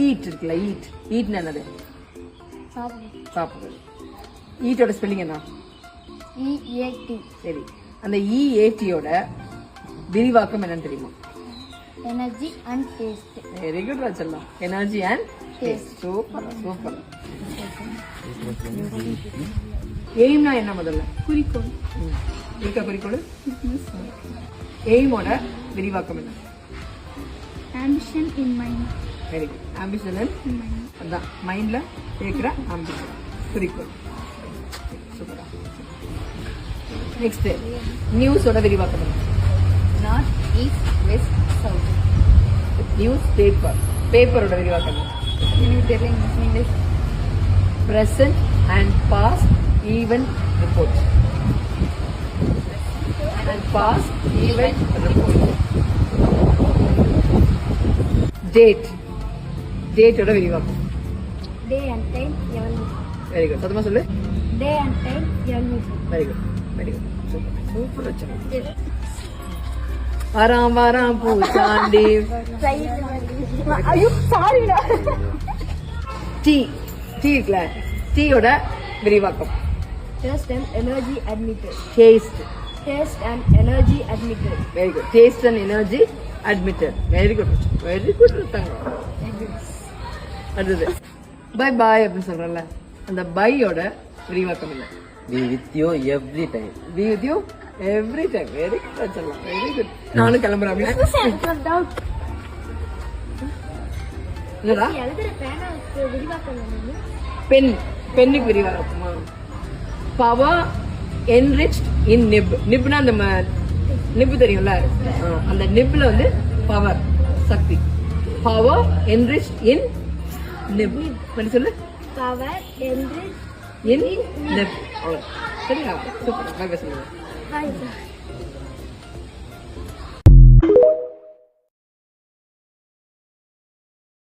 Eat இருக்குல்ல, ஈட்னா என்னது? சாப்பிடுறது. ஈட்டோட ஸ்பெல்லிங் என்ன? EAT. சரி, அந்த EATயோட விரிவாக்கம் என்னன்னு தெரியுமா? Energy and taste. Very good ராஜல்லா. Energy and taste. Super super. எய்ம்னா என்ன முதல்ல? குறிக்கோள். இருக்க குறிக்கோள். எய்மோட விரிவாக்கம் என்ன? Ambition in mind. Very good. Ambition in Mind. அதான் மைண்ட்ல இருக்கிற ஆம்பிஷன், குறிக்கோள். சூப்பரா. நெக்ஸ்ட் நியூஸோட விரிவாக்கம் என்ன? North, east, west, south. News paper. பேப்பரோட விரிவாக்கம் என்ன? English. Present and past event report. And past event report. Date. Date ஓட விரிவாக்கம். Day and time, evolution. Very good. சத்தமா சொல்லு. Day and time, evolution. Very good very good. Super super வச்சா. வராம் வராம் பூச்சாண்டி. ஐயோ சாரிடா. டீ. டீ இருக்குல்ல, டீயோட விரிவாக்கம். Taste and energy admitted. Taste. Taste and energy admitted. Very good. Taste and energy admitted. Very good very good இருக்காங்க. அடுத்தது bye bye அப்படின்னு சொல்றல, அந்த பையோட விரிவாக்கம் என்ன? Be with you every time. Be with you every time. Very good சொல்லலாம். Very good. நானும் கிளம்புறேன். என்னடா? எழுதுற பேனாவுக்கு விரிவாக்கம் என்னது? பென். பென்னுக்கு விரிவாக்கமா? Power enriched in nib. நிப்னா அந்த நிப் தெரியும்ல, அந்த நிப்ல வந்து பவர், சக்தி. Power enriched in nib. பண்ணி சொல்லு. Power enriched in nib. சரியா? சூப்பர். பை பை சொல்லுங்க. Hi.